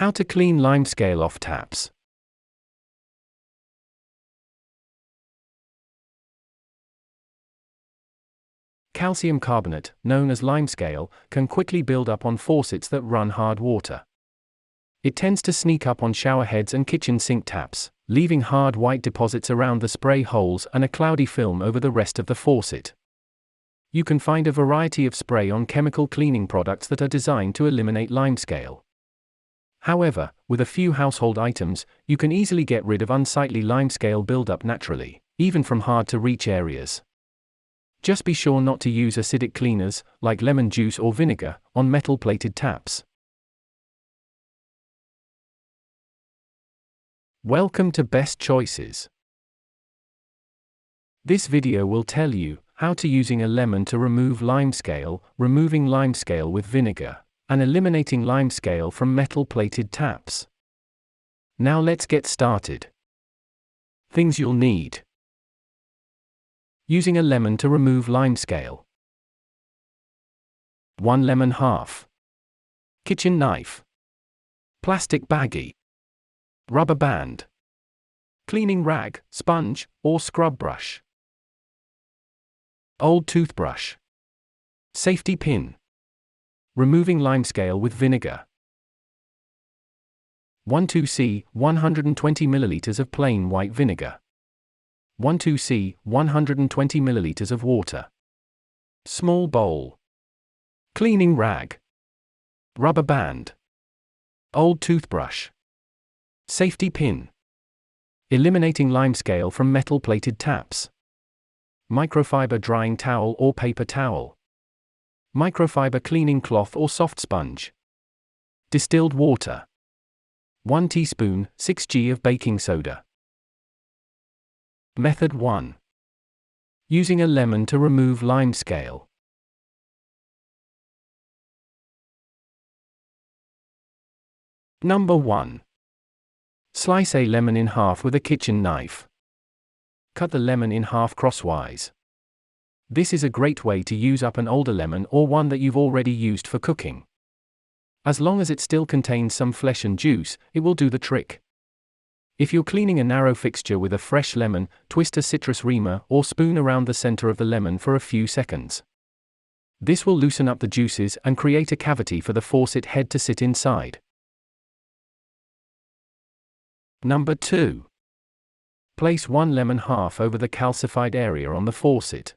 How to clean limescale off taps. Calcium carbonate, known as limescale, can quickly build up on faucets that run hard water. It tends to sneak up on showerheads and kitchen sink taps, leaving hard white deposits around the spray holes and a cloudy film over the rest of the faucet. You can find a variety of spray-on chemical cleaning products that are designed to eliminate limescale. However, with a few household items, you can easily get rid of unsightly limescale buildup naturally, even from hard-to-reach areas. Just be sure not to use acidic cleaners, like lemon juice or vinegar, on metal-plated taps. Welcome to Best Choices. This video will tell you how to using a lemon to remove limescale, removing limescale with vinegar, and eliminating limescale from metal-plated taps. Now let's get started. Things you'll need. Using a lemon to remove limescale. 1 lemon half. Kitchen knife. Plastic baggie. Rubber band. Cleaning rag, sponge, or scrub brush. Old toothbrush. Safety pin. Removing limescale with vinegar. 12C 120 ml of plain white vinegar. 12C 120 ml of water. Small bowl. Cleaning rag. Rubber band. Old toothbrush. Safety pin. Eliminating limescale from metal-plated taps. Microfiber drying towel or paper towel. Microfiber cleaning cloth or soft sponge. Distilled water. 1 teaspoon, 6g of baking soda. Method 1. Using a lemon to remove limescale. Number 1. Slice a lemon in half with a kitchen knife. Cut the lemon in half crosswise. This is a great way to use up an older lemon or one that you've already used for cooking. As long as it still contains some flesh and juice, it will do the trick. If you're cleaning a narrow fixture with a fresh lemon, twist a citrus reamer or spoon around the center of the lemon for a few seconds. This will loosen up the juices and create a cavity for the faucet head to sit inside. Number 2. Place 1 lemon half over the calcified area on the faucet.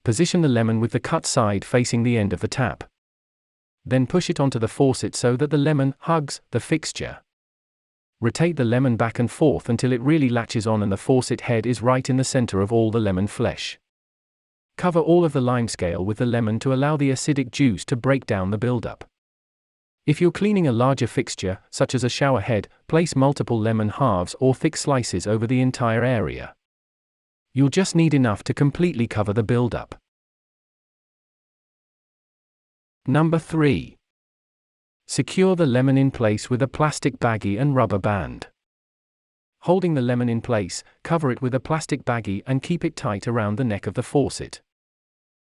Position the lemon with the cut side facing the end of the tap. Then push it onto the faucet so that the lemon hugs the fixture. Rotate the lemon back and forth until it really latches on and the faucet head is right in the center of all the lemon flesh. Cover all of the limescale with the lemon to allow the acidic juice to break down the buildup. If you're cleaning a larger fixture, such as a shower head, place multiple lemon halves or thick slices over the entire area. You'll just need enough to completely cover the buildup. Number 3. Secure the lemon in place with a plastic baggie and rubber band. Holding the lemon in place, cover it with a plastic baggie and keep it tight around the neck of the faucet.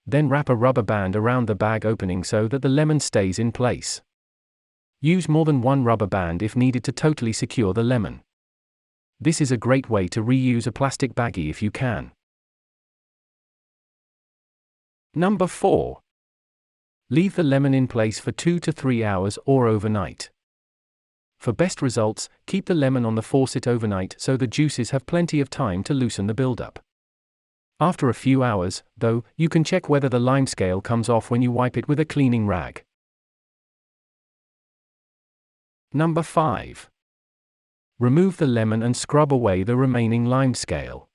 Then wrap a rubber band around the bag opening so that the lemon stays in place. Use more than one rubber band if needed to totally secure the lemon. This is a great way to reuse a plastic baggie if you can. Number 4. Leave the lemon in place for 2 to 3 hours or overnight. For best results, keep the lemon on the faucet overnight so the juices have plenty of time to loosen the buildup. After a few hours, though, you can check whether the limescale comes off when you wipe it with a cleaning rag. Number 5. Remove the lemon and scrub away the remaining limescale.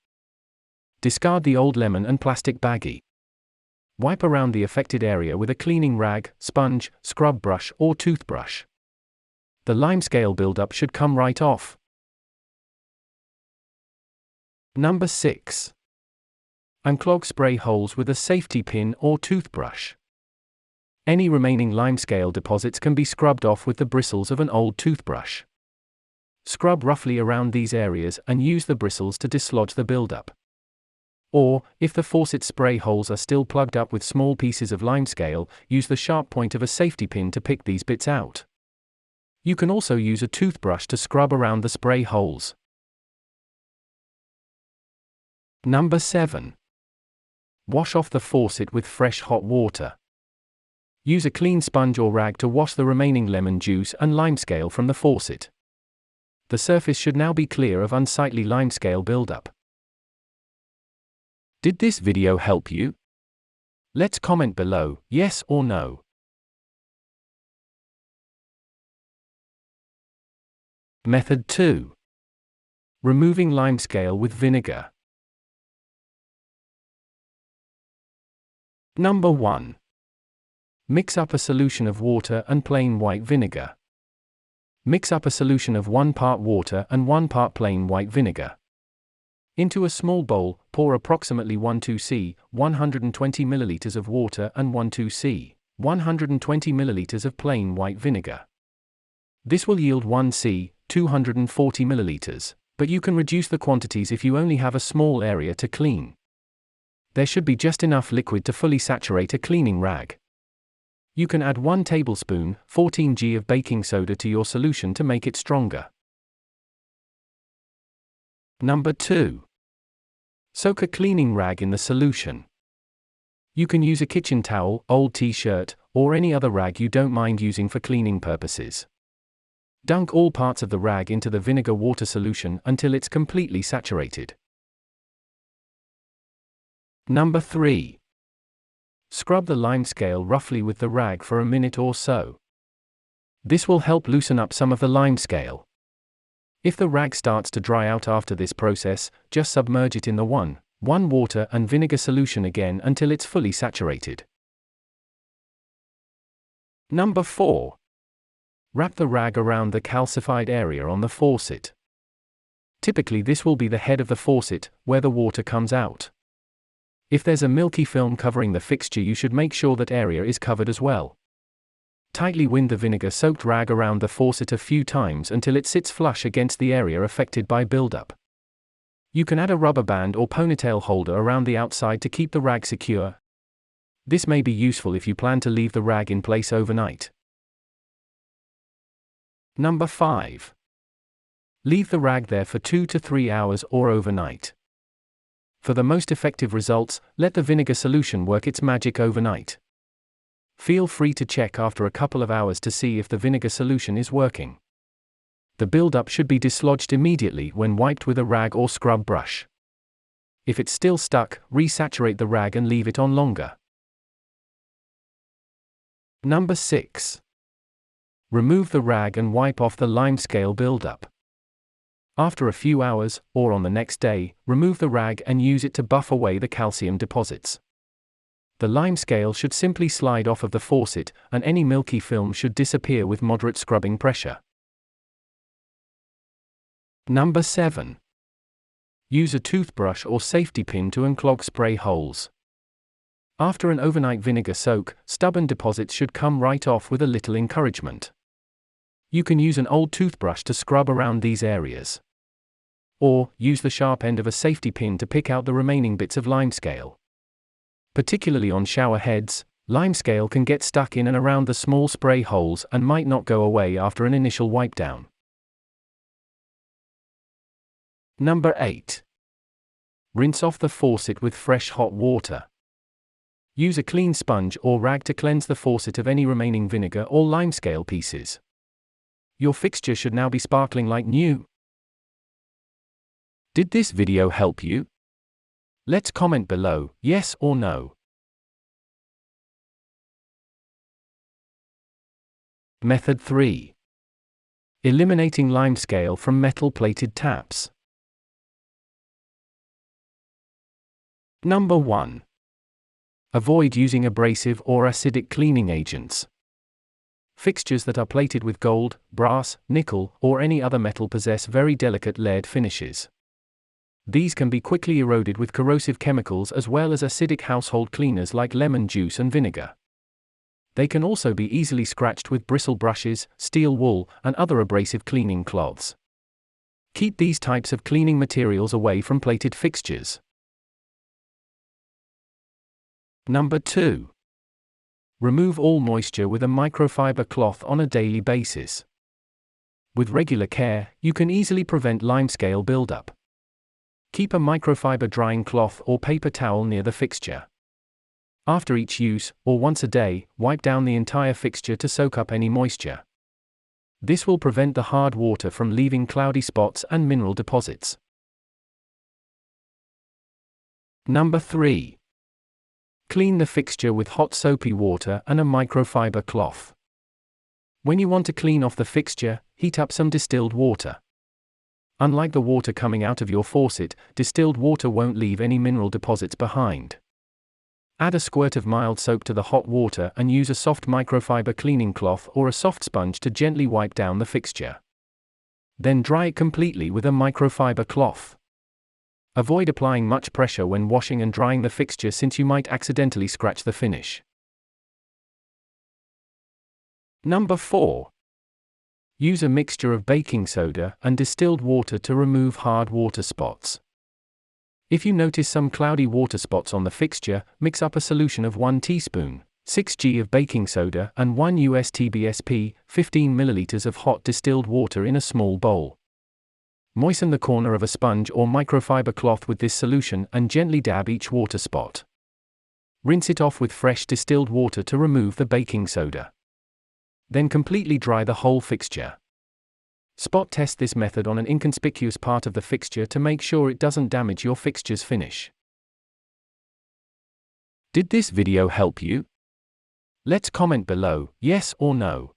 Discard the old lemon and plastic baggie. Wipe around the affected area with a cleaning rag, sponge, scrub brush, or toothbrush. The limescale buildup should come right off. Number 6. Unclog spray holes with a safety pin or toothbrush. Any remaining limescale deposits can be scrubbed off with the bristles of an old toothbrush. Scrub roughly around these areas and use the bristles to dislodge the buildup. Or, if the faucet spray holes are still plugged up with small pieces of limescale, use the sharp point of a safety pin to pick these bits out. You can also use a toothbrush to scrub around the spray holes. Number 7. Wash off the faucet with fresh hot water. Use a clean sponge or rag to wash the remaining lemon juice and limescale from the faucet. The surface should now be clear of unsightly limescale buildup. Did this video help you? Let's comment below, yes or no. Method 2. Removing limescale with vinegar. Number 1. Mix up a solution of water and plain white vinegar. Mix up a solution of 1 part water and 1 part plain white vinegar. Into a small bowl, pour approximately 1/2 c, 120 ml of water and 1/2 c, 120 ml of plain white vinegar. This will yield 1 c, 240 ml, but you can reduce the quantities if you only have a small area to clean. There should be just enough liquid to fully saturate a cleaning rag. You can add 1 tablespoon, 14 g of baking soda to your solution to make it stronger. Number 2. Soak a cleaning rag in the solution. You can use a kitchen towel, old t-shirt, or any other rag you don't mind using for cleaning purposes. Dunk all parts of the rag into the vinegar water solution until it's completely saturated. Number 3. Scrub the limescale roughly with the rag for a minute or so. This will help loosen up some of the limescale. If the rag starts to dry out after this process, just submerge it in the 1 water and vinegar solution again until it's fully saturated. Number 4. Wrap the rag around the calcified area on the faucet. Typically this will be the head of the faucet, where the water comes out. If there's a milky film covering the fixture, you should make sure that area is covered as well. Tightly wind the vinegar-soaked rag around the faucet a few times until it sits flush against the area affected by buildup. You can add a rubber band or ponytail holder around the outside to keep the rag secure. This may be useful if you plan to leave the rag in place overnight. Number 5. Leave the rag there for 2 to 3 hours or overnight. For the most effective results, let the vinegar solution work its magic overnight. Feel free to check after a couple of hours to see if the vinegar solution is working. The buildup should be dislodged immediately when wiped with a rag or scrub brush. If it's still stuck, resaturate the rag and leave it on longer. Number 6. Remove the rag and wipe off the limescale buildup. After a few hours, or on the next day, remove the rag and use it to buff away the calcium deposits. The limescale should simply slide off of the faucet, and any milky film should disappear with moderate scrubbing pressure. Number 7. Use a toothbrush or safety pin to unclog spray holes. After an overnight vinegar soak, stubborn deposits should come right off with a little encouragement. You can use an old toothbrush to scrub around these areas. Or, use the sharp end of a safety pin to pick out the remaining bits of limescale. Particularly on shower heads, limescale can get stuck in and around the small spray holes and might not go away after an initial wipe down. Number 8. Rinse off the faucet with fresh hot water. Use a clean sponge or rag to cleanse the faucet of any remaining vinegar or limescale pieces. Your fixture should now be sparkling like new. Did this video help you? Let's comment below, yes or no. Method 3. Eliminating limescale from metal-plated taps. Number 1. Avoid using abrasive or acidic cleaning agents. Fixtures that are plated with gold, brass, nickel, or any other metal possess very delicate layered finishes. These can be quickly eroded with corrosive chemicals as well as acidic household cleaners like lemon juice and vinegar. They can also be easily scratched with bristle brushes, steel wool, and other abrasive cleaning cloths. Keep these types of cleaning materials away from plated fixtures. Number 2. Remove all moisture with a microfiber cloth on a daily basis. With regular care, you can easily prevent limescale buildup. Keep a microfiber drying cloth or paper towel near the fixture. After each use, or once a day, wipe down the entire fixture to soak up any moisture. This will prevent the hard water from leaving cloudy spots and mineral deposits. Number 3. Clean the fixture with hot soapy water and a microfiber cloth. When you want to clean off the fixture, heat up some distilled water. Unlike the water coming out of your faucet, distilled water won't leave any mineral deposits behind. Add a squirt of mild soap to the hot water and use a soft microfiber cleaning cloth or a soft sponge to gently wipe down the fixture. Then dry it completely with a microfiber cloth. Avoid applying much pressure when washing and drying the fixture since you might accidentally scratch the finish. Number 4. Use a mixture of baking soda and distilled water to remove hard water spots. If you notice some cloudy water spots on the fixture, mix up a solution of 1 teaspoon, 6 g of baking soda and 1 𝒍𝒐𝒗𝒆, 15 ml of hot distilled water in a small bowl. Moisten the corner of a sponge or microfiber cloth with this solution and gently dab each water spot. Rinse it off with fresh distilled water to remove the baking soda. Then completely dry the whole fixture. Spot test this method on an inconspicuous part of the fixture to make sure it doesn't damage your fixture's finish. Did this video help you? Let's comment below, yes or no.